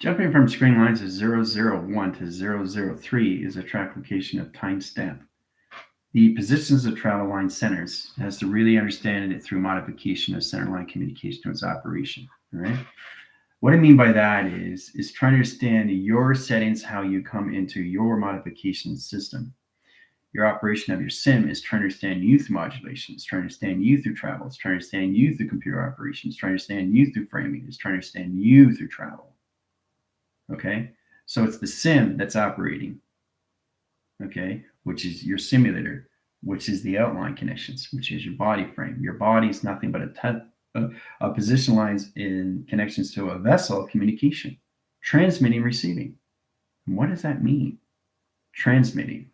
Jumping from screen lines of 001 to 003 is a track location of timestamp. The positions of travel line centers has to really understand it through modification of center line communication to its operation. All right. What I mean by that is trying to understand your settings, how you come into your modification system. Your operation of your sim is trying to understand you through modulation. It's trying to understand you through travel. It's trying to understand you through computer operations. It's trying to understand you through framing. It's trying to understand you through travel. Okay, so it's the sim that's operating. Okay, which is your simulator, which is the outline connections, which is your body frame. Your body is nothing but a position lines in connections to a vessel of communication, transmitting, receiving. And what does that mean? Transmitting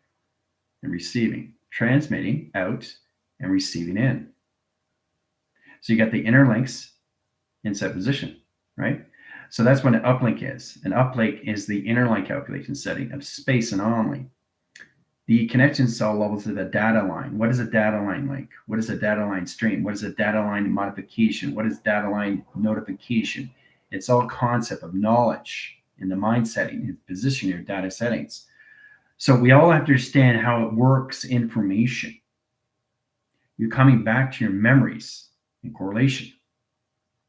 and receiving, transmitting out and receiving in. So you got the inner links in set position, right? So that's what an uplink is. An uplink is the inner line calculation setting of space and only. The connection cell levels of the data line. What is a data line link? What is a data line stream? What is a data line modification? What is data line notification? It's all concept of knowledge in the mind setting and position your data settings. So we all have to understand how it works information. You're coming back to your memories and correlation.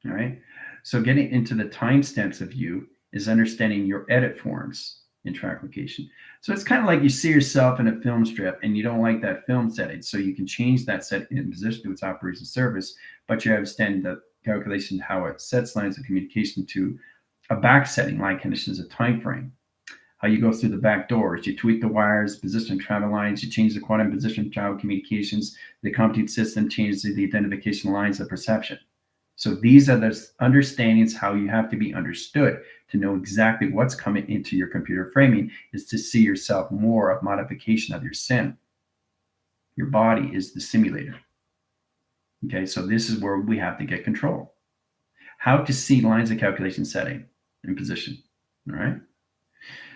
All right. So getting into the timestamps of you is understanding your edit forms in track location. So it's kind of like you see yourself in a film strip and you don't like that film setting. So you can change that setting in position to its operation service, but you understand the calculation, how it sets lines of communication to a back setting, line conditions, a time frame. How you go through the back doors, you tweak the wires, position travel lines, you change the quantum position travel communications, the compute system changes the identification lines of perception. So these are the understandings how you have to be understood to know exactly what's coming into your computer framing is to see yourself more of modification of your sim. Your body is the simulator. Okay, so this is where we have to get control. How to see lines of calculation setting and position. All right.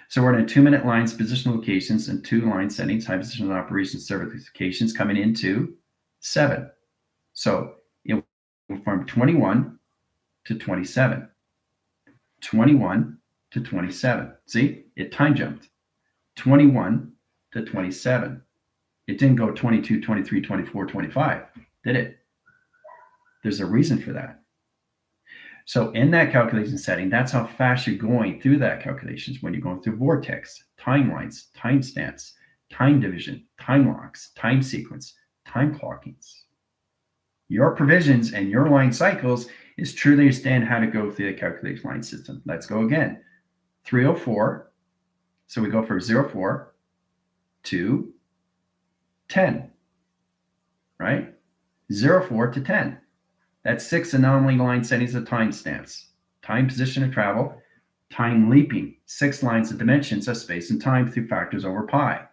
So we're in 2-minute lines, position locations, and 2 line settings, high position operations certifications coming into 7. So it went from 21 to 27. 21 to 27. See, it time jumped. 21 to 27. It didn't go 22, 23, 24, 25, did it? There's a reason for that. So in that calculation setting, that's how fast you're going through that calculations when you're going through vortex, timelines, timestamps, time division, time locks, time sequence, time clockings. Your provisions and your line cycles is truly understand how to go through the calculation line system. Let's go again. 304. So we go from 04 to 10, right? 04 to 10. That's 6 anomaly line settings of timestamps. Time, position of travel, time leaping, 6 lines of dimensions of space and time through factors over pi.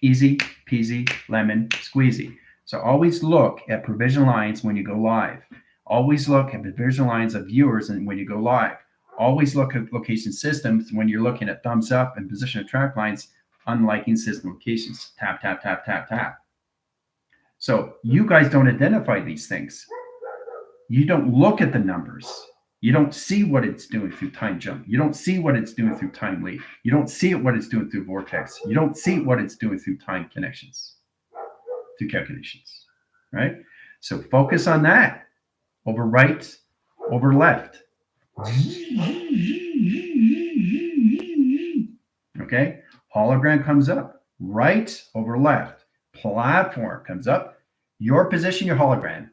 Easy peasy, lemon squeezy. So always look at provision lines when you go live. Always look at provision lines of viewers and when you go live. Always look at location systems when you're looking at thumbs up and position of track lines, unliking system locations. Tap, tap, tap, tap, tap. So you guys don't identify these things. You don't look at the numbers. You don't see what it's doing through time jump. You don't see what it's doing through time leap. You don't see what it's doing through vortex. You don't see what it's doing through time connections, through calculations, right? So focus on that. Over right, over left. Okay, hologram comes up. Right over left. Platform comes up. Your position, your hologram.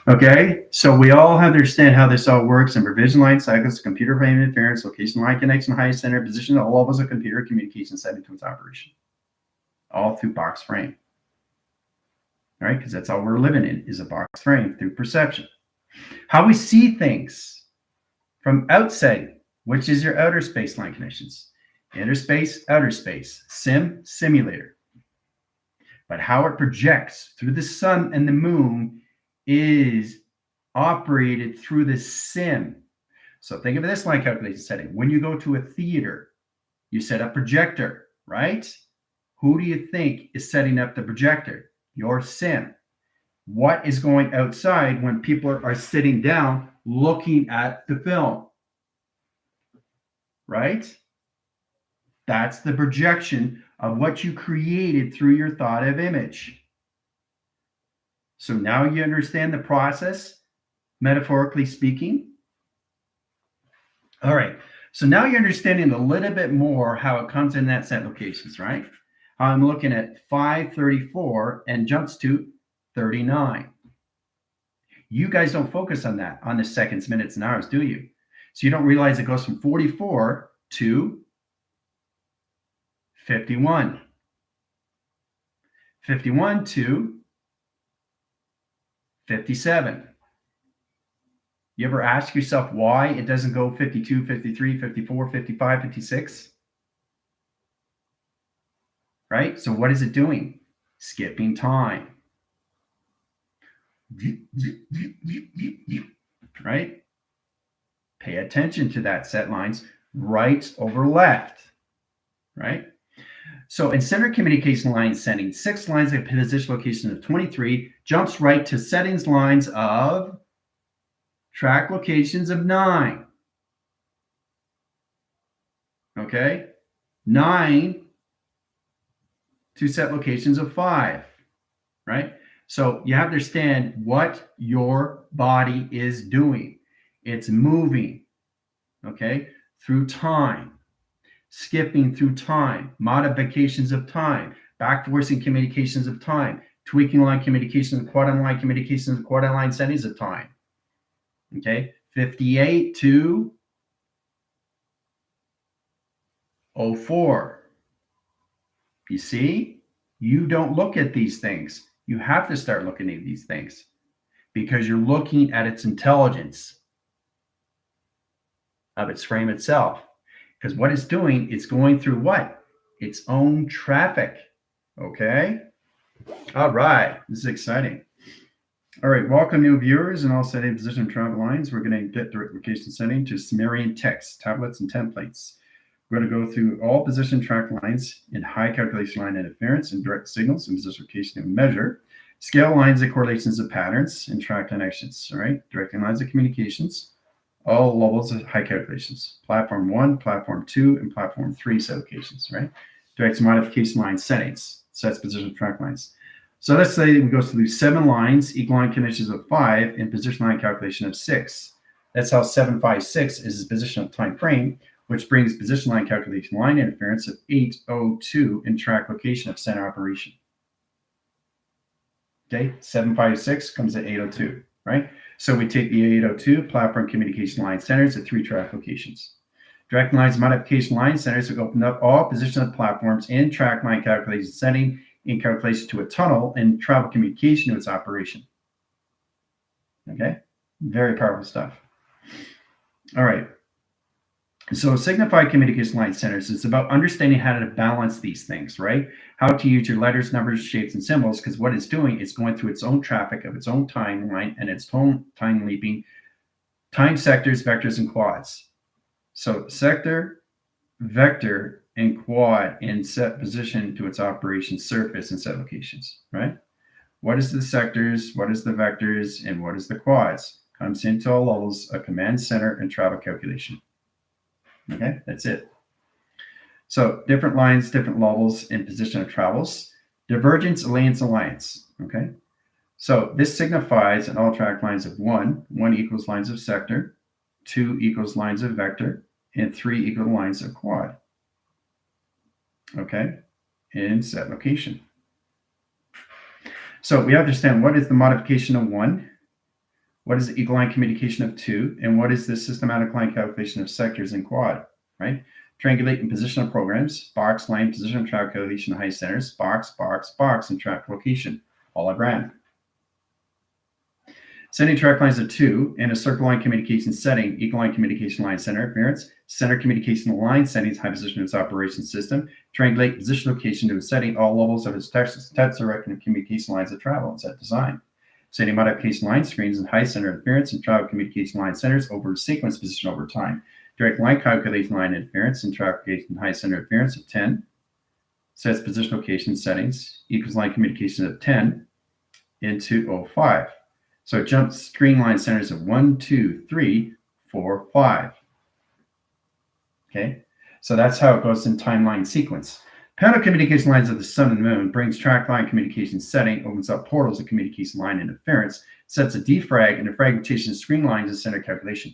Okay, so we all have to understand how this all works in provision line cycles, computer frame interference, location line connection, high center, position, all levels of computer communication setting to its operation. All through box frame. All right, because that's all we're living in is a box frame through perception. How we see things from outside, which is your outer space line connections. Inner space, outer space, simulator. But how it projects through the sun and the moon is operated through the sim. So think of this line calculation setting. When you go to a theater, You set a projector, right? Who do you think is setting up the projector? Your sim. What is going outside when people are sitting down looking at the film? Right? That's the projection of what you created through your thought of image. So now you understand the process, metaphorically speaking. All right. So now you're understanding a little bit more how it comes in that set locations, right? I'm looking at 534 and jumps to 39. You guys don't focus on that, on the seconds, minutes, and hours, do you? So you don't realize it goes from 44 to 51. 51 to 57. You ever ask yourself why it doesn't go 52, 53, 54, 55, 56? Right? So what is it doing? Skipping time. Right? Pay attention to that set lines, right over left. Right? So in center communication line setting, 6 lines of position location of 23 jumps right to settings lines of track locations of 9. Okay? 9 to set locations of 5. Right? So you have to understand what your body is doing. It's moving, okay, through time, skipping through time, modifications of time, back forcing communications of time, tweaking line communications, quad line communications, quad line settings of time. Okay, 58 to 04. You see, you don't look at these things. You have to start looking at these things because you're looking at its intelligence of its frame itself. Because what it's doing, it's going through what? Its own traffic. Okay? All right. This is exciting. All right. Welcome, new viewers, and all setting position travel lines. We're going to get direct location setting to Sumerian text, tablets, and templates. We're going to go through all position track lines in high calculation line interference and direct signals and position location and measure. Scale lines and correlations of patterns and track connections. All right. Directing lines of communications. All levels of high calculations. Platform 1, Platform 2, and Platform 3 set locations, right? Direct modification line settings, sets position track lines. So let's say we go through 7 lines, equal line conditions of 5, and position line calculation of 6. That's how 756 is the position of time frame, which brings position line calculation line interference of 802 and track location of center operation. Okay, 756 comes at 802, right? So we take the 802 platform communication line centers at 3 track locations. Direct lines modification line centers have opened up all position of platforms in track line calculation setting in calculation to a tunnel and travel communication to its operation. Okay, very powerful stuff. All right. So signified communication line centers, it's about understanding how to balance these things, right? How to use your letters, numbers, shapes, and symbols, because what it's doing is going through its own traffic of its own timeline and its own time leaping, time sectors, vectors, and quads. So sector, vector, and quad in set position to its operation surface and set locations, right? What is the sectors, what is the vectors, and what is the quads? Comes into all levels of command center and travel calculation. Okay, that's it. So different lines, different levels in position of travels. Divergence, alliance. Okay, so this signifies in all track lines of 1 equals lines of sector, 2 equals lines of vector, and 3 equal lines of quad. Okay, in set location. So we understand what is the modification of 1, what is the equal line communication of 2, and what is the systematic line calculation of sectors in quad, right? Triangulate in positional programs, box, line, position, track calculation, high centers, box, and track location, hologram. Setting track lines of 2 and a circle line communication setting, equal line communication line center interference, center communication line settings, high position of its operation system, triangulate position location to a setting, all levels of its text direct and communication lines of travel and set design. Setting modification line screens and high center interference and travel communication line centers over sequence position over time. Direct line calculation line interference and track location high center interference of 10. Sets position location settings equals line communication of 10 into 05. So it jumps screen line centers of 1, 2, 3, 4, 5. Okay, so that's how it goes in timeline sequence. Panel communication lines of the sun and moon brings track line communication setting, opens up portals of communication line interference, sets a defrag and a fragmentation of screen lines and center calculation.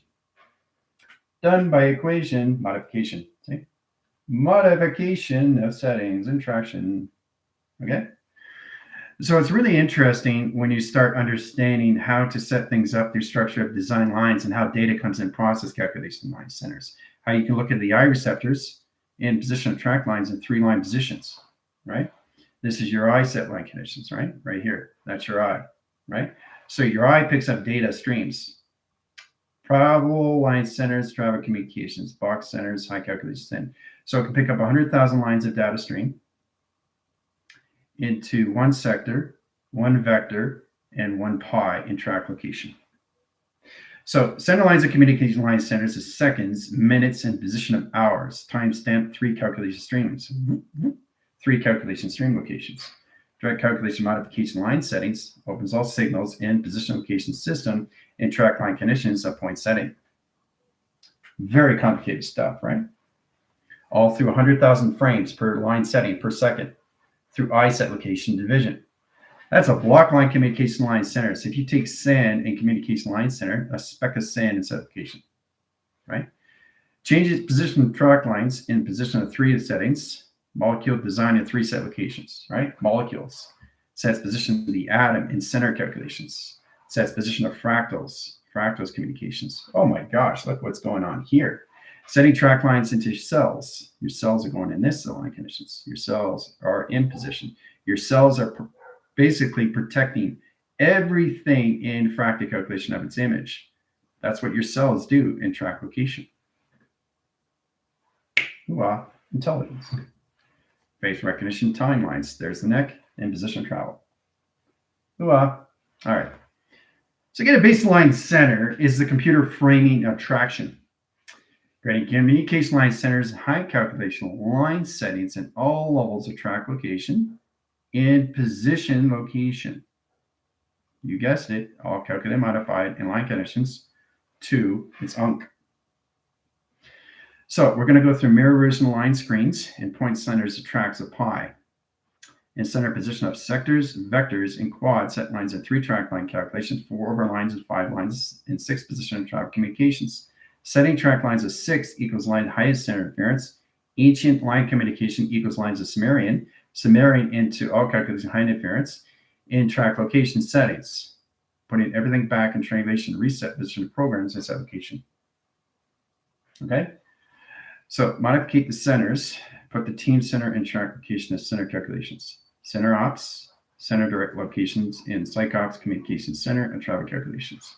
Done by equation modification. See? Modification of settings and traction. Okay. So it's really interesting when you start understanding how to set things up through structure of design lines and how data comes in process calculation line centers. How you can look at the eye receptors and position of track lines in 3 line positions, right? This is your eye set line conditions, right? Right here. That's your eye, right? So your eye picks up data streams. Travel line centers, travel communications, box centers, high calculation center. So it can pick up 100,000 lines of data stream into 1 sector, 1 vector, and 1 pi in track location. So center lines of communication line centers is seconds, minutes, and position of hours. Timestamp 3 calculation streams. 3 calculation stream locations. Direct calculation modification line settings opens all signals in position location system and track line conditions of point setting. Very complicated stuff, right? All through 100,000 frames per line setting per second through eye set location division. That's a block line communication line center. So if you take SAN and communication line center, a spec of SAN in set location, right? Changes position of track lines in position of 3 settings. Molecule design in 3 set locations, right? Molecules. Sets position of the atom in center calculations. Sets position of fractals communications. Oh my gosh, look what's going on here. Setting track lines into cells. Your cells are going in this cell line conditions. Your cells are in position. Your cells are basically protecting everything in fractal calculation of its image. That's what your cells do in track location. Wow, intelligence. Face recognition timelines. There's the neck and position travel. All right. So get a baseline center is the computer framing of traction. Creating communication line centers, high calculation line settings in all levels of track location and position location. You guessed it, all calculated, modified in line conditions to its UNC. So we're going to go through mirror version line screens and point centers of tracks of pi. And center position of sectors, vectors, and quad set lines in 3 track line calculations, 4 over lines and 5 lines, and 6 position of track communications. Setting track lines of 6 equals line highest center interference. Ancient line communication equals lines of Sumerian. Sumerian into all calculation high interference. In track location settings. Putting everything back in triangulation reset position programs in this application. Okay? So modify the centers. Put the team center in track location as center calculations. Center ops, center direct locations in psych ops, communication center, and travel calculations.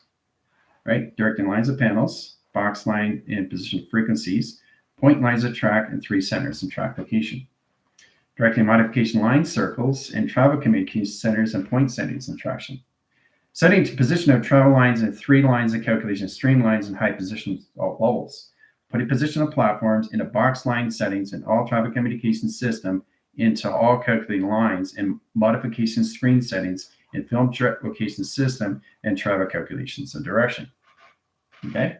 Right? Directing lines of panels, box line in position frequencies, point lines of track, and 3 centers in track location. Directing modification line circles and travel communication centers and point settings in traction. Setting to position of travel lines and 3 lines of calculation, streamlines, and high positions all levels. Putting position of platforms into box line settings in all travel communication system into all calculating lines and modification screen settings in film direct location system and travel calculations and direction. Okay?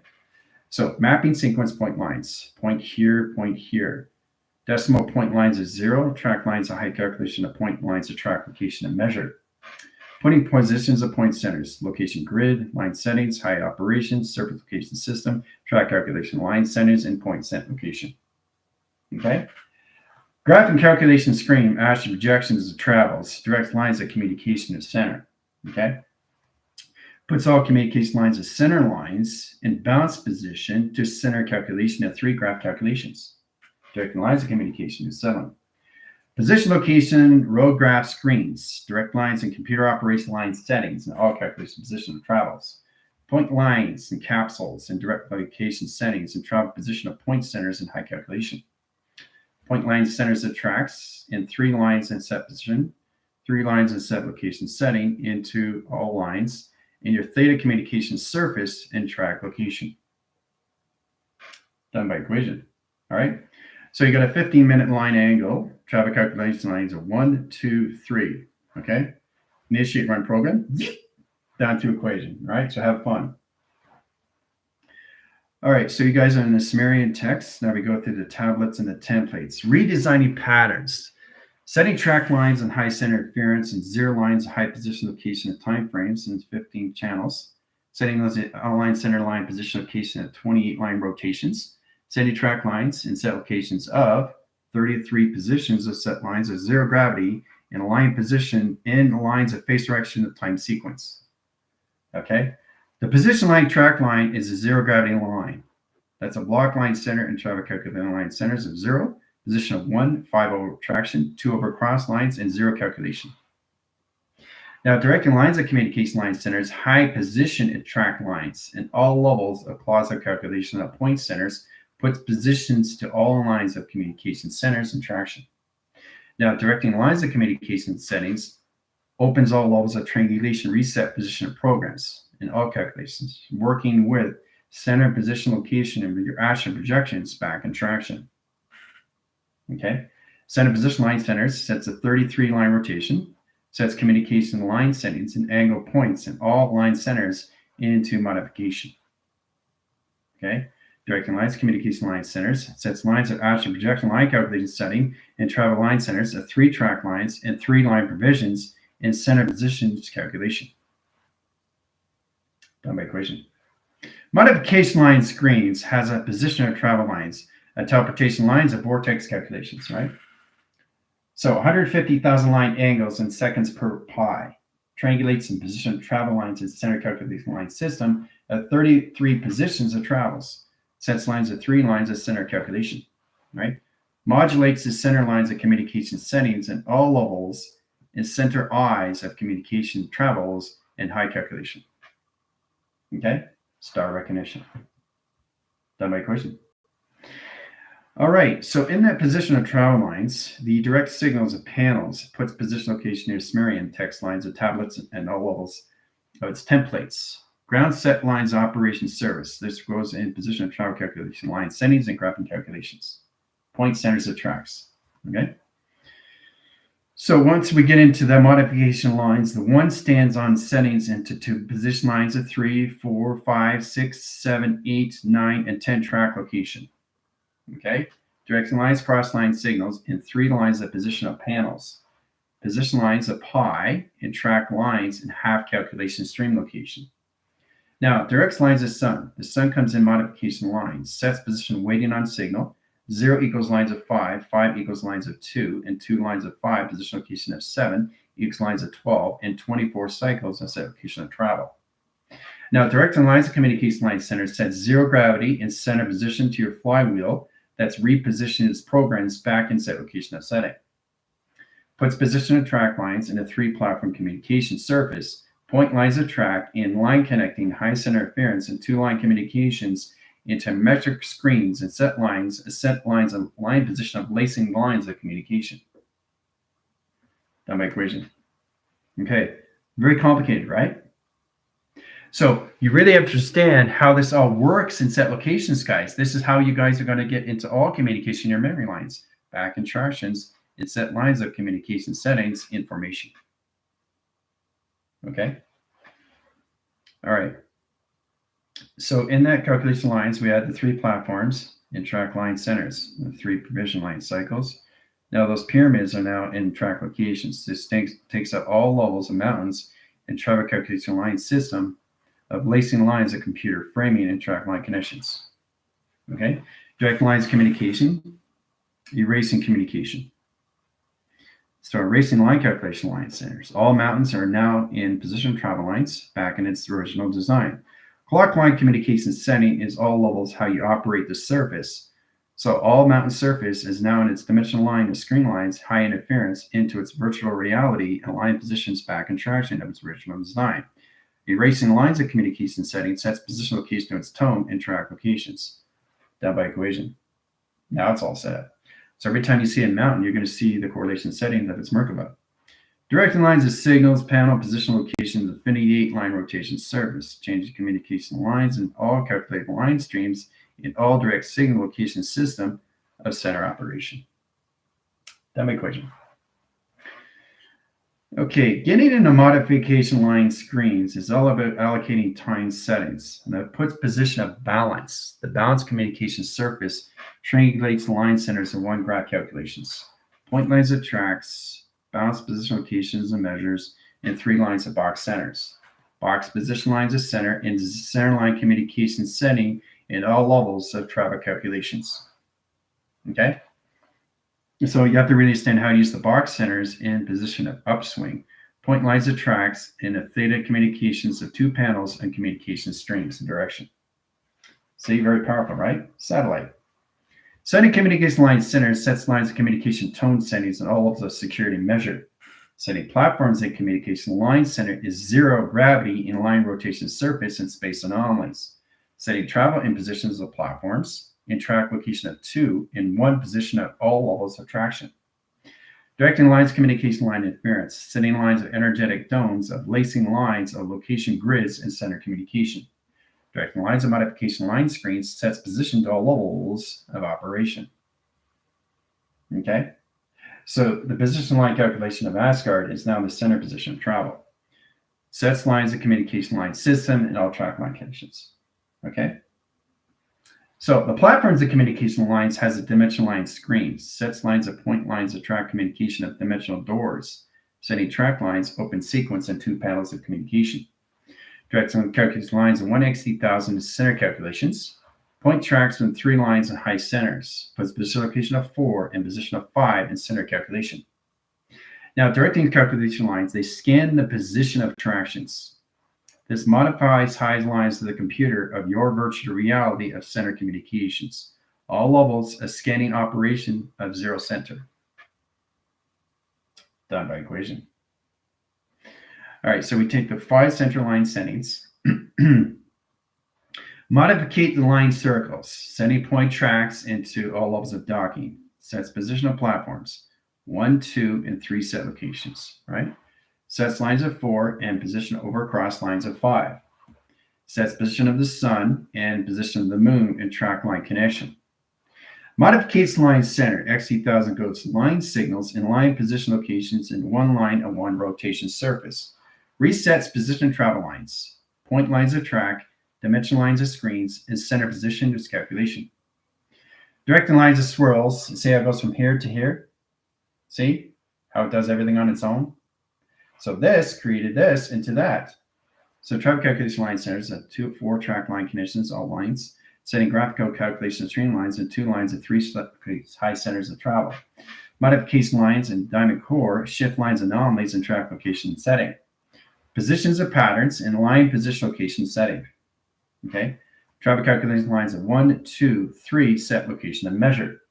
So mapping sequence point lines. Point here. Decimal point lines is 0. Track lines of high calculation of point lines of track location and measure. Putting positions of point centers, location grid, line settings, high operations, surface location system, track calculation line centers, and point set location. Okay? Graph and calculation screen, astral projections of travels, direct lines of communication of center. Okay? Puts all communication lines as center lines in bounce position to center calculation of 3 graph calculations. Direct lines of communication is 7. Position location, road graph screens, direct lines and computer operation line settings, and all calculation position of travels. Point lines and capsules and direct location settings and travel position of point centers and high calculation. Point line centers of tracks in 3 lines and set position, 3 lines and set location setting into all lines, and your theta communication surface and track location. done by equation. All right. So you got a 15-minute line angle. Traffic calculation lines are 1, 2, 3. Okay. Initiate run program. Down to equation. All right. So have fun. All right. So you guys are in the Sumerian text. Now we go through the tablets and the templates. Redesigning patterns. Setting track lines and high center interference and zero lines, high position location and time frames in 15 channels. Setting those align center line position location at 28 line rotations. Setting track lines and set locations of 33 positions of set lines of zero gravity and align position in lines of phase direction of time sequence. Okay. The position line track line is a zero gravity line. That's a block line center and traffic calculated line centers of 0. Position of 1, 5 over traction, 2 over cross lines, and 0 calculation. Now, directing lines of communication line centers, high position at track lines, and all levels of plaza calculation of point centers puts positions to all lines of communication centers and traction. Now, directing lines of communication settings opens all levels of triangulation reset position of programs in all calculations, working with center position location and your action projections back and traction. Okay, center position line centers sets a 33 line rotation, sets communication line settings and angle points in all line centers into modification. Okay, directing lines communication line centers sets lines of action projection line calculation setting and travel line centers of 3 track lines and 3 line provisions in center positions calculation. Done by equation. Modification line screens has a position of travel lines, a teleportation lines of vortex calculations, right? So 150,000 line angles in seconds per pi triangulates and position of travel lines in center calculation line system at 33 positions of travels, sets lines of 3 lines of center calculation, right? Modulates the center lines of communication settings in all levels and center eyes of communication travels and high calculation. Okay, star recognition. Done by equation. All right, so in that position of travel lines, the direct signals of panels puts position location near Sumerian text lines of tablets and all levels of its templates. Ground set lines operation service. This goes in position of travel calculation line settings and graphing calculations. Point centers of tracks. Okay. So once we get into the modification lines, the 1 stands on settings into 2 position lines of 3, 4, 5, 6, 7, 8, 9, and 10 track location. Okay, direction lines, cross line signals, and 3 lines of position of panels. Position lines of pi and track lines and half calculation stream location. Now, directs lines of sun. The sun comes in modification lines, sets position weighting on signal. 0 equals lines of 5, 5 equals lines of 2, and 2 lines of 5, position location of 7 equals lines of 12, and 24 cycles of set location of travel. Now, directing lines of communication line centers sets 0 gravity and center position to your flywheel that's repositioned its programs back in set location of setting. Puts position of track lines in a 3 platform communication surface, point lines of track, and line connecting high center interference and 2 line communications into metric screens and set lines of line position of lacing lines of communication. Done by equation. Okay, very complicated, right? So you really have to understand how this all works in set locations, guys. This is how you guys are going to get into all communication in your memory lines, back instructions, and set lines of communication settings information. Okay. All right. So in that calculation lines, we had the 3 platforms and track line centers, the 3 provision line cycles. Now those pyramids are now in track locations. This takes up all levels of mountains and traffic calculation line system of lacing lines of computer framing and track line connections. Okay, direct lines communication, erasing communication. So erasing line calculation line centers. All mountains are now in position travel lines back in its original design. Clock line communication setting is all levels how you operate the surface. So all mountain surface is now in its dimensional line of screen lines, high interference into its virtual reality and line positions back in traction of its original design. Erasing lines of communication setting sets position location to its tone and track locations. Done by equation. Now it's all set up. So every time you see a mountain, you're going to see the correlation setting of its Merkaba. Directing lines of signals, panel, position locations, affinity line rotation service, changes communication lines, and all calculated line streams in all direct signal location system of center operation. That my equation. Okay, getting into modification line screens is all about allocating time settings. And that puts position of balance. The balanced communication surface triangulates line centers in one graph calculations. Point lines of tracks, balanced position locations and measures, and 3 lines of box centers. Box position lines of center and center line communication setting in all levels of travel calculations. Okay? So you have to really understand how to use the box centers in position of upswing, point lines of tracks, and the theta communications of 2 panels and communication strings and direction. See, very powerful, right? Satellite. Setting communication line centers sets lines of communication tone settings and all of the security measured. Setting platforms and communication line center is 0 gravity in line rotation surface and space anomalies. Setting travel in positions of platforms in track location of 2 in 1 position at all levels of traction. Directing lines communication line interference, setting lines of energetic domes of lacing lines of location grids and center communication. Directing lines of modification line screens sets position to all levels of operation. Okay, so the position line calculation of Asgard is now the center position of travel. Sets lines of communication line system and all track line conditions. Okay. So the platforms of communication lines has a dimensional line screen, sets lines of point lines of track communication of dimensional doors, setting track lines, open sequence, and 2 panels of communication. Directs on calculation lines of 1/60,000 center calculations, point tracks from 3 lines and high centers, puts position location of 4 and position of 5 in center calculation. Now, directing calculation lines, they scan the position of tractions. This modifies high lines to the computer of your virtual reality of center communications. All levels a scanning operation of 0 center. Done by equation. All right, so we take the 5 center line settings. Modificate the line circles, sending point tracks into all levels of docking. Sets position of platforms, 1, 2, and 3 set locations, right? Sets lines of 4 and position over across lines of 5. Sets position of the sun and position of the moon in track line connection. Modificates line center, X8000 goes line signals in line position locations in 1 line and 1 rotation surface. Resets position travel lines, point lines of track, dimension lines of screens, and center position to its calculation. Directing lines of swirls, see how it goes from here to here? See how it does everything on its own? So this created this into that. So travel calculation line centers have 2 4 track line conditions, all lines, setting graphical calculation of stream lines and 2 lines of 3 high centers of travel. Modification lines and diamond core shift lines anomalies and track location setting. Positions of patterns in line position location setting. Okay. Travel calculation lines of 1, 2, 3 set location and measure.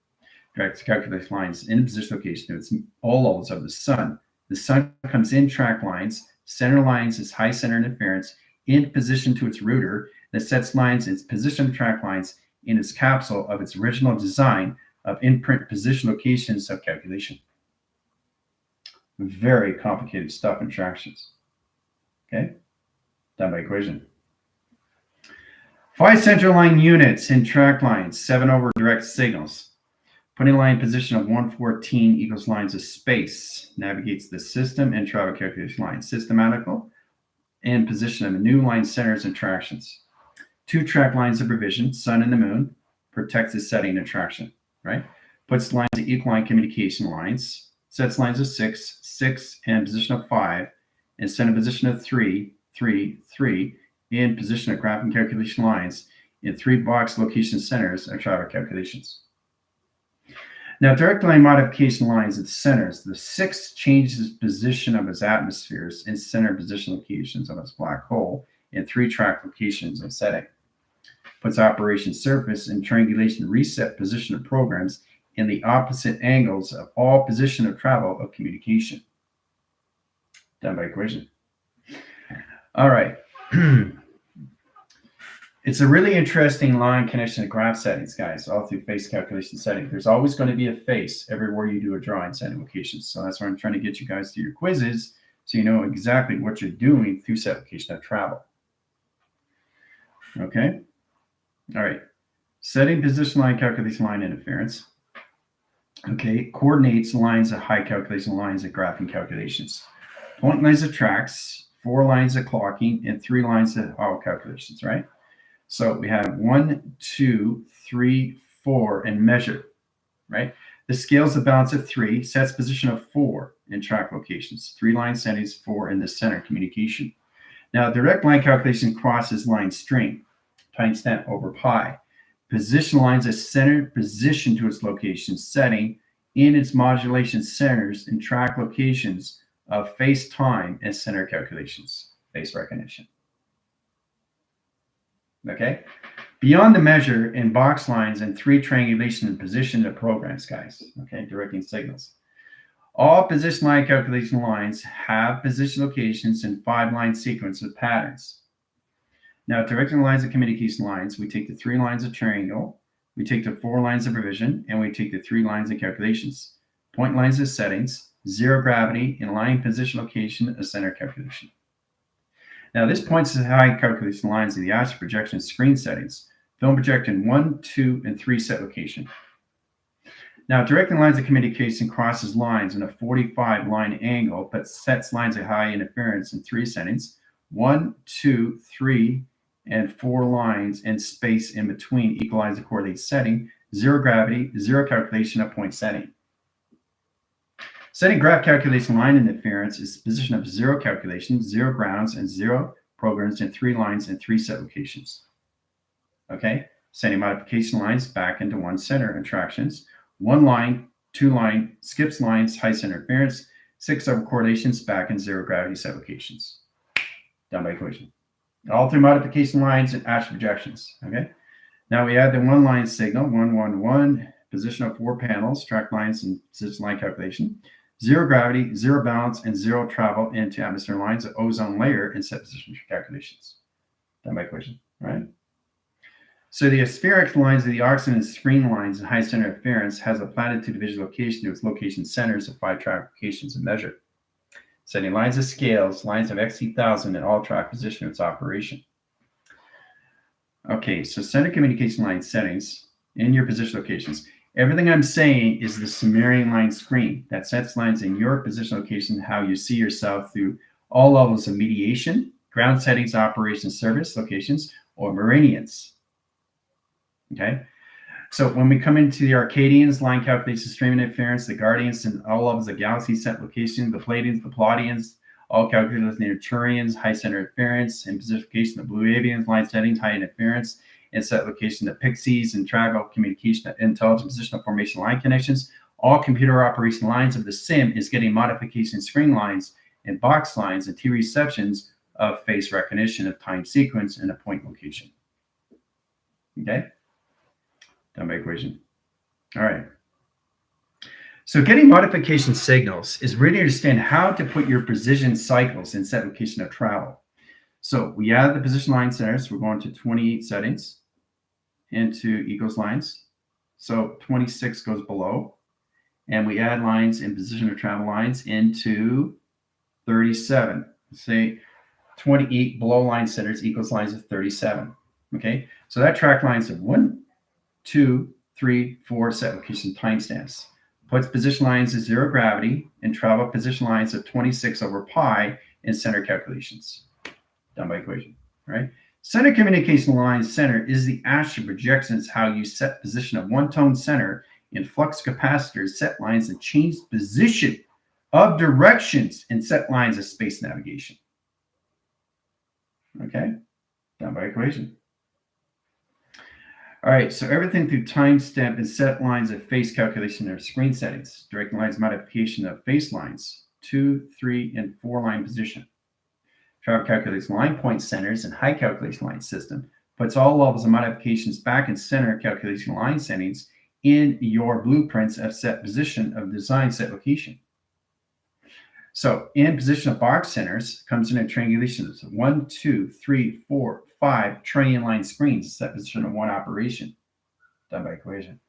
Direct calculation lines in position location to its all levels of the sun. The sun comes in track lines, center lines is high center interference, in position to its router that sets lines its position track lines in its capsule of its original design of imprint position locations of calculation. Very complicated stuff in tractions. Okay, done by equation. 5 central line units in track lines, 7 over direct signals. Putting line position of 114 equals lines of space, navigates the system and travel calculation line, systematical, and position of new line centers and tractions. 2 track lines of provision, sun and the moon, protects the setting and traction, right? Puts lines of equal line communication lines, sets lines of 6, 6, and position of 5, and center position of 3, 3, 3, in position of graph and calculation lines in 3 box location centers of travel calculations. Now, direct line modification lines at the centers, the 6 changes position of its atmospheres in center position locations of its black hole in 3 track locations of setting. Puts operation surface and triangulation reset position of programs in the opposite angles of all position of travel of communication. Done by equation. All right. It's a really interesting line connection to graph settings, guys, all through face calculation setting. There's always going to be a face everywhere you do a drawing setting locations. So that's why I'm trying to get you guys through your quizzes so you know exactly what you're doing through set location of travel. Okay? All right. Setting position line calculation line interference. Okay, coordinates lines of high calculation lines of graphing calculations. Point lines of tracks, 4 lines of clocking, and 3 lines of all calculations, right? So we have 1, 2, 3, 4, and measure, right? The scale is the balance of 3, sets position of 4 in track locations, 3 line settings, 4 in the center communication. Now, direct line calculation crosses line string, timestamp over pi. Position lines a centered position to its location setting in its modulation centers and track locations of face time and center calculations, face recognition. Okay? Beyond the measure in box lines and 3 triangulation and position of programs, guys, okay, directing signals. All position line calculation lines have position locations in 5-line sequence of patterns. Now, directing lines of communication lines, we take the 3 lines of triangle, we take the 4 lines of revision, and we take the 3 lines of calculations. Point lines of settings, 0 gravity, and line position location of center calculation. Now, this points to high calculation lines of the astral projection screen settings, film projection 1, 2, and 3 set location. Now, directing lines of communication crosses lines in a 45-line angle, but sets lines of high interference in 3 settings, 1, 2, 3, and 4 lines and space in between equalize the coordinate setting, 0 gravity, 0 calculation of point setting. Setting graph calculation line interference is position of 0 calculation, 0 grounds, and 0 programs in 3 lines and 3 set locations. Okay, setting modification lines back into 1 center attractions, 1 line, 2 line, skips lines, high center interference, 6 over coordinations back in 0 gravity set locations. Done by equation. All 3 modification lines and astral projections. Okay. Now we add the 1 line signal, 1, 1, 1, position of 4 panels, track lines and position line calculation, 0 gravity, 0 balance, and 0 travel into atmosphere lines of ozone layer and set position calculations. Done by equation, right? So the spherical lines of the oxygen and screen lines and high center interference has a platitude visual location to its location centers of 5 track locations and measure. Setting lines of scales, lines of XC1000 and all track position of its operation. Okay, so center communication line settings in your position locations. Everything I'm saying is the Sumerian line screen that sets lines in your position location, how you see yourself through all levels of mediation, ground settings, operation, service locations, or meridians. Okay, so when we come into the Arcadians, line calculation, stream interference, the Guardians, and all levels of galaxy set location, the Palladians, the Palladians, all calculators, the Arcturians, high center interference, and position location, the Blue Avians, line settings, high interference, and set location, the Pixies, and travel communication, intelligent positional formation line connections. All computer operation lines of the SIM is getting modification screen lines and box lines and T receptions of face recognition of time sequence and a point location. Okay. Done by equation. All right. So getting modification signals is really understand how to put your precision cycles in set location of travel. So we add the position line centers. We're going to 28 settings into equals lines. So 26 goes below. And we add lines in position of travel lines into 37. Say 28 below line centers equals lines of 37. Okay. So that track lines of 1, 2, 3, 4 set location timestamps. Puts position lines of 0 gravity and travel position lines of 26 over pi in center calculations. Done by equation, right? Center communication line center is the astral projections, how you set position of 1 tone center in flux capacitors, set lines and change position of directions and set lines of space navigation. Okay, done by equation. All right, so everything through timestamp and set lines of face calculation or screen settings, direct lines modification of face lines, 2, 3, and 4 line position. Travel calculation line point centers and high calculation line system puts all levels of modifications back in center calculation line settings in your blueprints of set position of design set location. So in position of box centers comes in a triangulation of 1, 2, 3, 4, 5 train line screens, set position of 1 operation. Done by equation.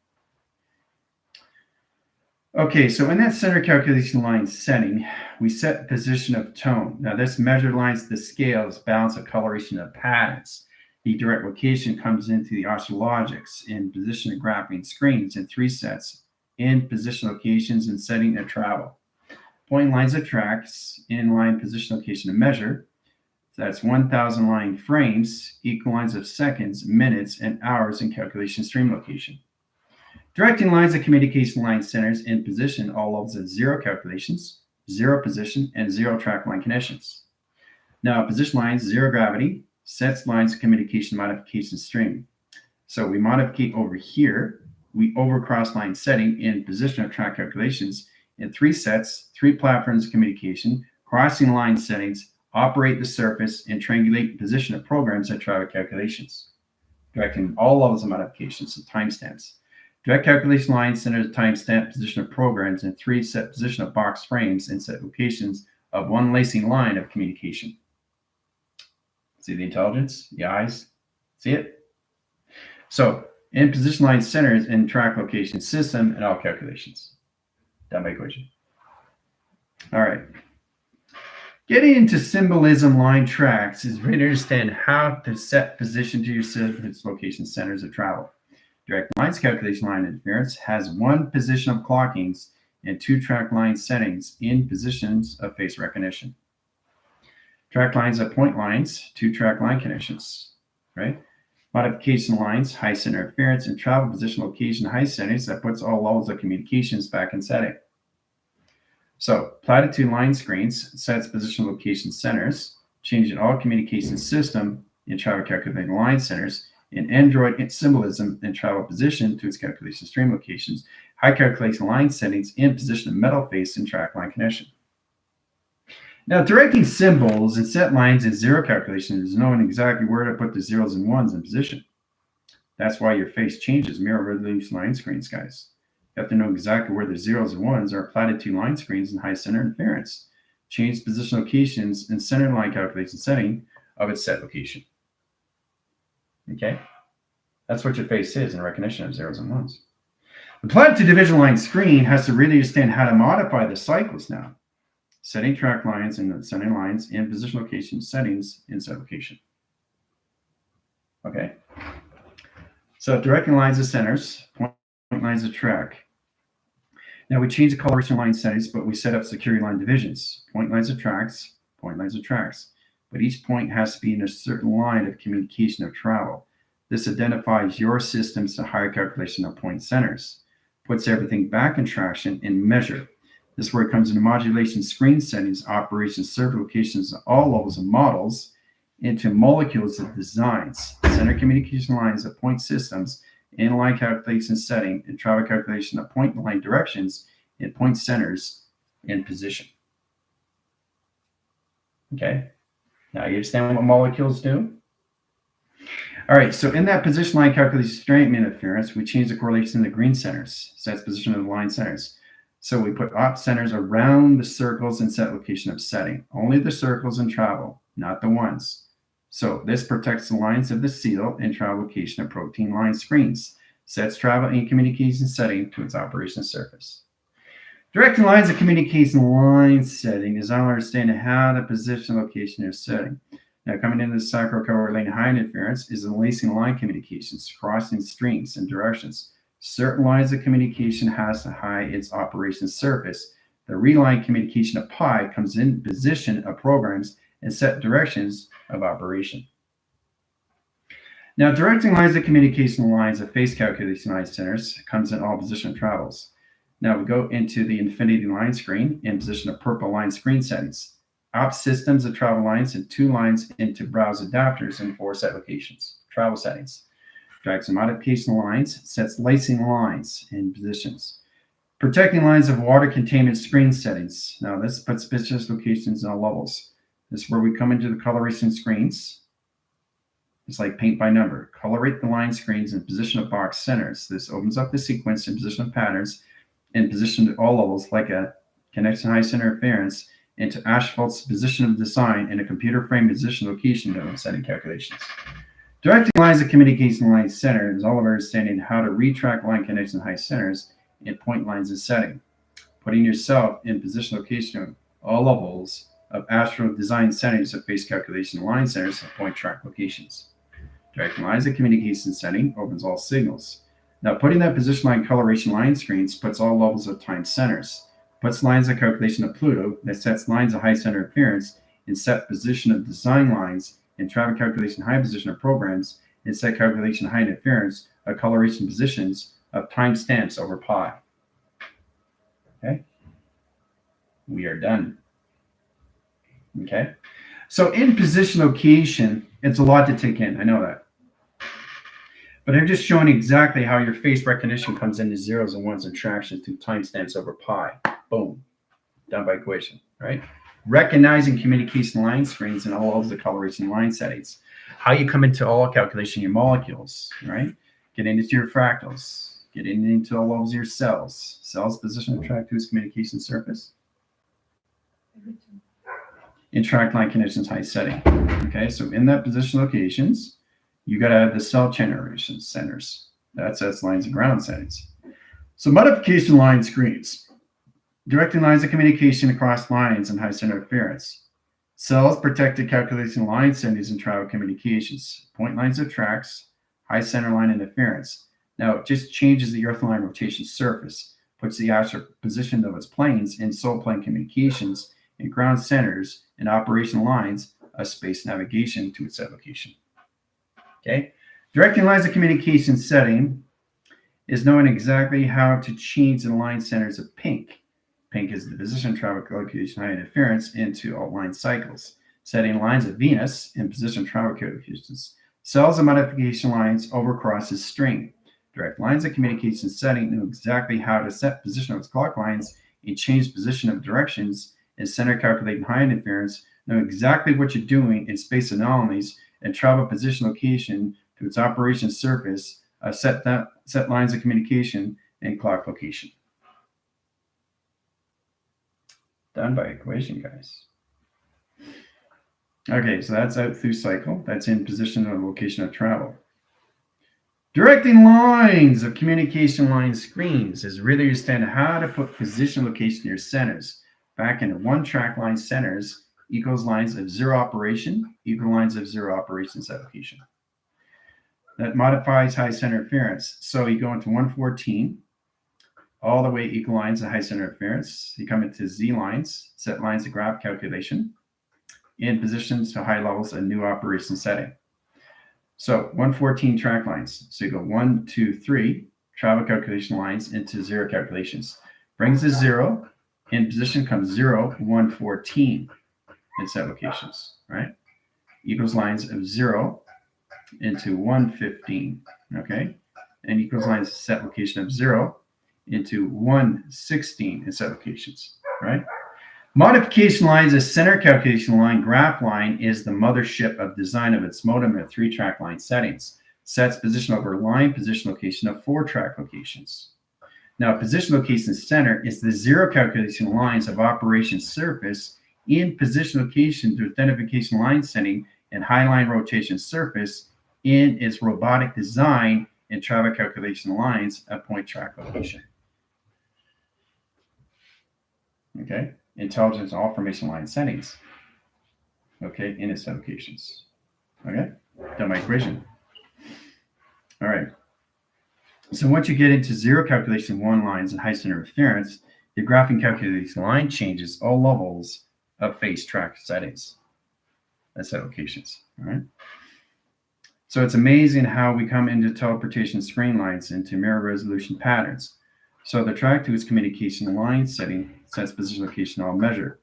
Okay, so in that center calculation line setting, we set the position of tone. Now this measured lines, the scales, balance of coloration of patterns. The direct location comes into the astrologics in position of graphing screens in 3 sets in position locations and setting of travel. Point lines of tracks in line position location of measure. So that's 1,000 line frames, equal lines of seconds, minutes, and hours in calculation stream location. Directing lines of communication line centers in position all levels of 0 calculations, 0 position, and 0 track line connections. Now, position lines, 0 gravity, sets lines of communication modification stream. So we modify over here, we overcross line setting in position of track calculations in 3 sets, 3 platforms of communication, crossing line settings, operate the surface, and triangulate the position of programs that travel calculations. Directing all levels of modifications and timestamps. Direct calculation lines center the timestamp position of programs in 3 set position of box frames and set locations of 1 lacing line of communication. See the intelligence? The eyes? See it? So, in position line centers in track location system and all calculations. Done by equation. All right. Getting into symbolism line tracks is really to understand how to set position to your surface location centers of travel. Direct lines calculation line interference has 1 position of clockings and 2 track line settings in positions of face recognition. Track lines are point lines, 2 track line connections, right? Modification lines, high center interference, and travel position location high settings that puts all levels of communications back in setting. So, platitude line screens sets position location centers, changing all communication system in travel calculating line centers, in Android symbolism and travel position to its calculation stream locations, high calculation line settings in position of metal face and track line connection. Now, directing symbols and set lines in 0 calculation is knowing exactly where to put the 0s and 1s in position. That's why your face changes mirror resolution line screens, guys. You have to know exactly where the 0s and 1s are platitude line screens and high center interference. Change position locations and center line calculation setting of its set location. Okay? That's what your face is in recognition of 0s and 1s. The platitude division line screen has to really understand how to modify the cycles now. Setting track lines and the center lines in position location settings in set location. Okay? So directing lines of centers, point lines of track. Now we change the coloration line settings, but we set up security line divisions. Point lines of tracks, point lines of tracks. But each point has to be in a certain line of communication of travel. This identifies your systems to higher calculation of point centers. Puts everything back in traction and measure. This is where it comes into modulation screen settings, operations, server locations, all levels of models, into molecules of designs, center communication lines of point systems, in line calculation setting, and travel calculation of point line directions in point centers in position. Okay, now you understand what molecules do? All right, so in that position line calculation stream interference, we change the correlation to the green centers, sets position of the line centers. So we put op centers around the circles and set location of setting. Only the circles in travel, not the ones. So this protects the lines of the seal and travel location of protein line screens. Sets travel and communication setting to its operation surface. Directing lines of communication line setting is all understanding how to position location of setting. Now coming into the sacrocolor high interference is the lacing line communications, crossing streams and directions. Certain lines of communication has to hide its operation surface. The reline communication of pi comes in position of programs and set directions of operation. Now, directing lines of communication lines of face calculation line centers comes in all position travels. Now we go into the infinity line screen in position of purple line screen settings. Op systems of travel lines and 2 lines into browse adapters in 4 set locations. Travel settings. Drags and modification lines, sets lacing lines in positions. Protecting lines of water containment screen settings. Now this puts business locations in all levels. This is where we come into the coloration screens. It's like paint by number. Colorate the line screens in position of box centers. This opens up the sequence in position of patterns and position at all levels like a connection high center interference into asphalt's position of design in a computer frame position location node setting calculations. Directing lines of communication line center is all about understanding how to retrack line connection high centers and point lines of setting. Putting yourself in position location of all levels of astral design settings of face calculation line centers and point track locations. Direct lines of communication setting opens all signals. Now, putting that position line coloration line screens puts all levels of time centers. Puts lines of calculation of Pluto that sets lines of high center appearance and set position of design lines and traffic calculation high position of programs and set calculation high interference of coloration positions of timestamps over pi. Okay, we are done. Okay, so in position location, it's a lot to take in. I know that. But I'm just showing exactly how your face recognition comes into zeros and ones and fractions through timestamps over pi. Boom. Done by equation, right? Recognizing communication line screens and all of the coloration line settings. How you come into all calculation your molecules, right? Getting into your fractals. Getting into all of your cells. Cells position attract to its communication surface. Interact line conditions high setting. Okay, so in that position locations, you got to have the cell generation centers. That sets lines and ground settings. So modification line screens. Directing lines of communication across lines and high center interference. Cells protected calculation line settings and travel communications. Point lines of tracks, high center line interference. Now it just changes the ortholine rotation surface, puts the actual position of its planes in sole plane communications and ground centers and operational lines of space navigation to its location. Okay, directing lines of communication setting is knowing exactly how to change the line centers of pink. Pink is the position, travel, location, high interference into alt line cycles. Setting lines of Venus in position, travel, coefficients. Cells and modification lines over crosses string. Direct lines of communication setting know exactly how to set position of its clock lines and change position of directions and center calculating high interference. Know exactly what you're doing in space anomalies and travel position location to its operation surface, set lines of communication and clock location. Done by equation, guys. Okay, so that's out through cycle. That's in position or location of travel. Directing lines of communication line screens is really understanding how to put position location in your centers back into one track line centers equals lines of zero operation, equal lines of zero operation set location. That modifies high center interference. So you go into 114, all the way equal lines of high center interference. You come into Z lines, set lines of graph calculation, in positions to high levels of new operation setting. So 114 track lines. So you go 1, 2, 3, travel calculation lines into zero calculations. Brings us zero, in position comes 0, 114 in set locations, right? Equals lines of 0 into 115, okay? And equals lines set location of 0 into 116 in set locations, right? Modification lines, a center calculation line, graph line is the mothership of design of its modem at 3-track line settings. Sets position over line, position location of 4-track locations. Now, position location center is the zero calculation lines of operation surface in position location to identification line setting and high line rotation surface in its robotic design and travel calculation lines at point track location. Okay, intelligence all formation line settings. Okay, in its locations. Okay, done my equation. All right. So once you get into zero calculation one lines and high center interference, your graphing calculation line changes all levels of phase track settings. That's locations. All right. So it's amazing how we come into teleportation screen lines into mirror resolution patterns. So the track to its communication line setting sets position location all measure.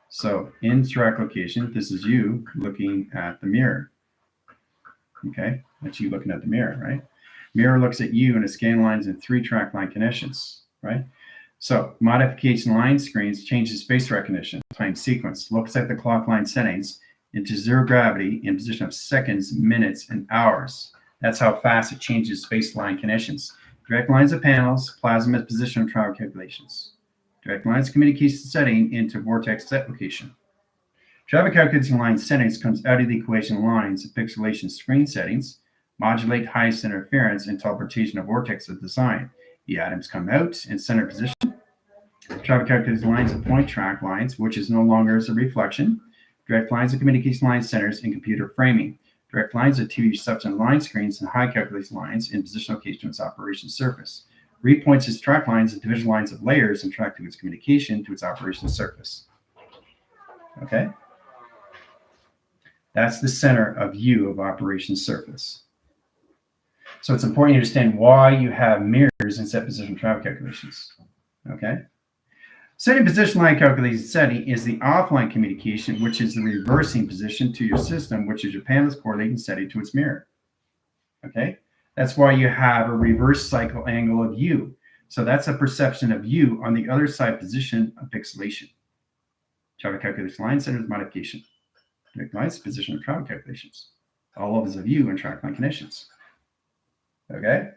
So in track location, this is you looking at the mirror. Okay, that's you looking at the mirror, right? Mirror looks at you and it scan lines in 3-track line connections, right? So modification line screens changes space recognition, time sequence, looks at the clock line settings into zero gravity in position of seconds, minutes, and hours. That's how fast it changes space line connections. Direct lines of panels, plasma position of travel calculations. Direct lines of communication setting into vortex set location. Travel calculation line settings comes out of the equation lines of pixelation screen settings, modulate high center interference and teleportation of vortex of design. The atoms come out in center position. Travel calculation lines of point track lines, which is no longer as a reflection. Direct lines of communication line centers in computer framing. Direct lines are TV reception line screens and high calculation lines in position location of its operation surface. Read points its track lines and division lines of layers and track to its communication to its operation surface. Okay? That's the center of U of operation surface. So it's important to understand why you have mirrors in set position travel calculations. Okay? Setting position line calculation setting is the offline communication, which is the reversing position to your system, which is your panel's correlating setting to its mirror. Okay? That's why you have a reverse cycle angle of U. So that's a perception of U on the other side position of pixelation. Travel calculation line centers modification. Direct lines position of travel calculations. All levels of U and track line conditions. Okay?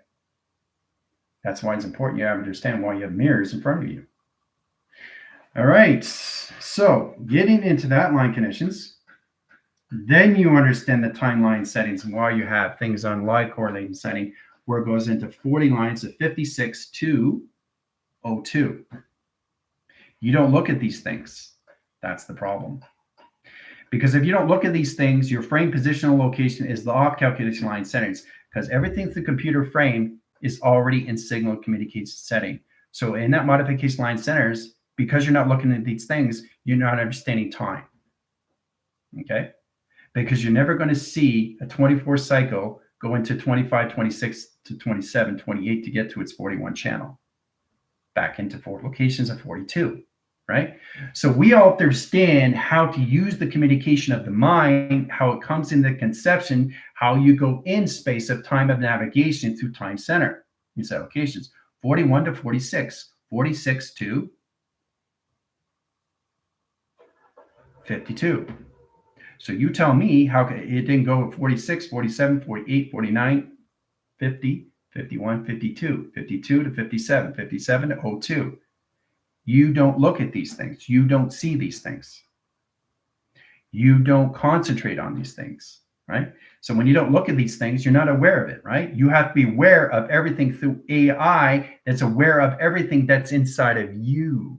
That's why it's important you have to understand why you have mirrors in front of you. All right, so getting into that line conditions, then you understand the timeline settings and why you have things on live correlating setting where it goes into 40 lines of 56 to 02. You don't look at these things. That's the problem. Because if you don't look at these things, your frame positional location is the off calculation line settings because everything through the computer frame is already in signal communication setting. So in that modification line centers, because you're not looking at these things, you're not understanding time. Okay? Because you're never going to see a 24 cycle go into 25, 26 to 27, 28 to get to its 41 channel. Back into 4 locations of 42, right? So we all understand how to use the communication of the mind, how it comes in the conception, how you go in space of time of navigation through time center. You set locations, 41 to 46, 46 to 52. So you tell me how it didn't go 46, 47, 48, 49, 50, 51, 52, 52 to 57, 57 to 02. You don't look at these things. You don't see these things. You don't concentrate on these things, right? So when you don't look at these things, you're not aware of it, right? You have to be aware of everything through AI that's aware of everything that's inside of you.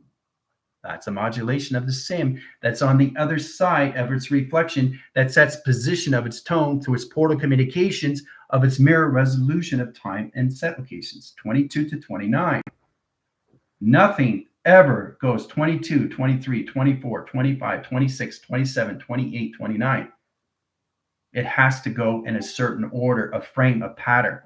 That's a modulation of the sim that's on the other side of its reflection that sets position of its tone through its portal communications of its mirror resolution of time and set locations, 22 to 29. Nothing ever goes 22, 23, 24, 25, 26, 27, 28, 29. It has to go in a certain order, a frame, a pattern.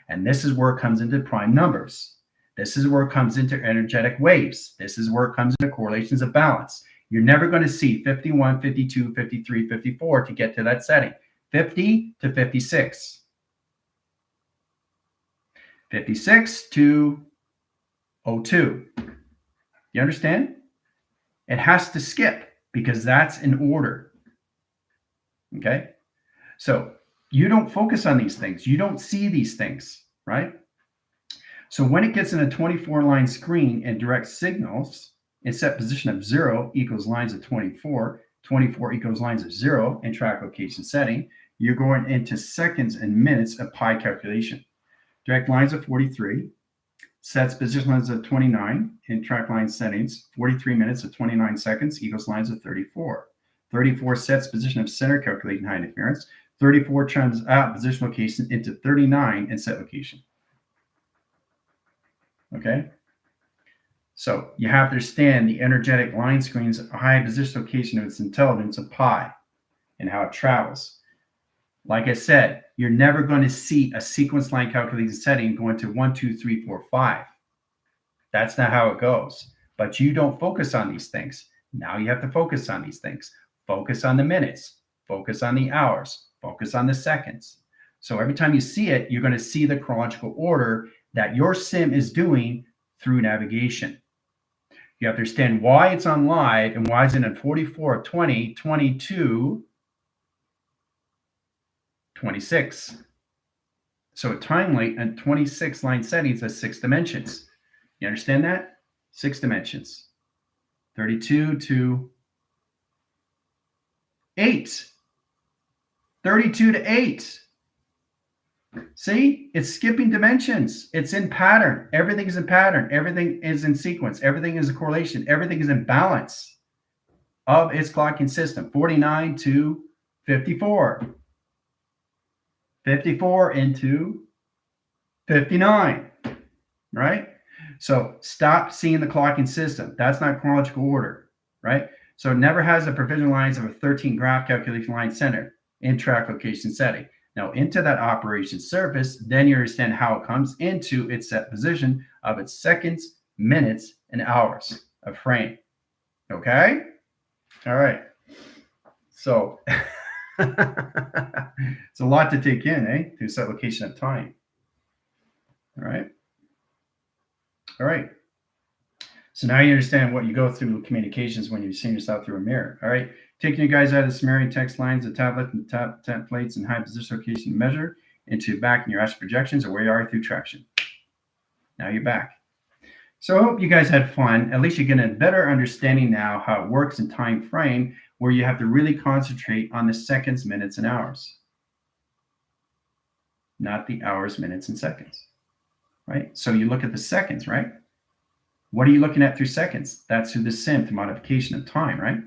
And this is where it comes into prime numbers. This is where it comes into energetic waves. This is where it comes into correlations of balance. You're never going to see 51, 52, 53, 54 to get to that setting. 50 to 56. 56 to 02. You understand? It has to skip because that's in order. Okay? So you don't focus on these things. You don't see these things, right? So when it gets in a 24-line screen and direct signals, in set position of 0 equals lines of 24, 24 equals lines of 0 in track location setting, you're going into seconds and minutes of pi calculation. Direct lines of 43, sets position lines of 29 in track line settings, 43 minutes of 29 seconds equals lines of 34. 34 sets position of center calculating high interference, 34 turns out position location into 39 in set location. Okay, so you have to understand the energetic line screen's high position location of its intelligence of pi and how it travels. Like I said, you're never going to see a sequence line calculating setting going to 1, 2, 3, 4, 5. That's not how it goes. But you don't focus on these things. Now you have to focus on these things. Focus on the minutes. Focus on the hours. Focus on the seconds. So every time you see it, you're going to see the chronological order that your sim is doing through navigation. You have to understand why it's on live and why it's in 44, 20, 22, 26. So a time late and 26 line settings has 6 dimensions. You understand that? 6 dimensions. 32 to 8. 32 to 8. See, it's skipping dimensions. It's in pattern. Everything is in pattern. Everything is in sequence. Everything is a correlation. Everything is in balance of its clocking system. 49 to 54. 54 into 59, right? So stop seeing the clocking system. That's not chronological order, right? So it never has a provision lines of a 13 graph calculation line center in track location setting. Now into that operation surface, then you understand how it comes into its set position of its seconds, minutes, and hours of frame. Okay? All right. So it's a lot to take in, eh? To set location of time. All right. All right. So now you understand what you go through communications when you're seeing yourself through a mirror. All right. Taking you guys out of the smearing text lines, the tablet and templates and high position location measure into back in your astral projections or where you are through traction. Now you're back. So I hope you guys had fun. At least you're getting a better understanding now how it works in time frame where you have to really concentrate on the seconds, minutes, and hours. Not the hours, minutes, and seconds. Right? So you look at the seconds, right? What are you looking at through seconds? That's through the SIM, the modification of time, right?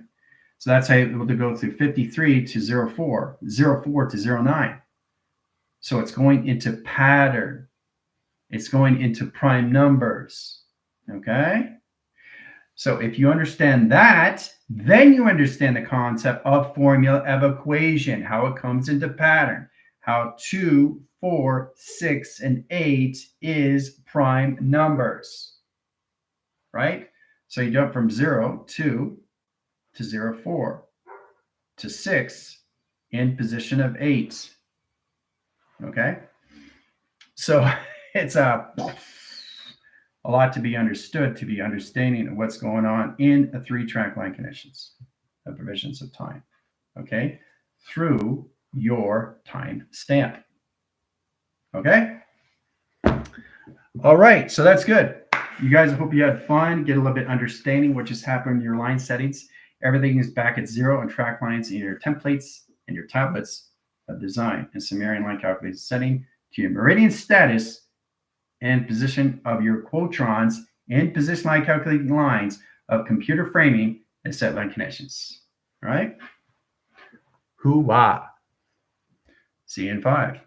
So that's how you're able to go through 53 to 04, 04 to 09. So it's going into pattern. It's going into prime numbers, okay? So if you understand that, then you understand the concept of formula of equation, how it comes into pattern, how 2, 4, 6, and 8 is prime numbers, right? So you jump from 0, 2 to 0, 4 to 6 in position of 8, okay? So it's a lot to be understood, to be understanding of what's going on in a 3-track line conditions of provisions of time, okay, through your time stamp, okay? All right, so that's good. You guys, I hope you had fun, get a little bit understanding what just happened in your line settings. Everything is back at 0 on track lines in your templates and your tablets of design and Sumerian line calculation setting to your meridian status and position of your quotrons and position line calculating lines of computer framing and set line connections. All right? Hoo-wah. See you in 5.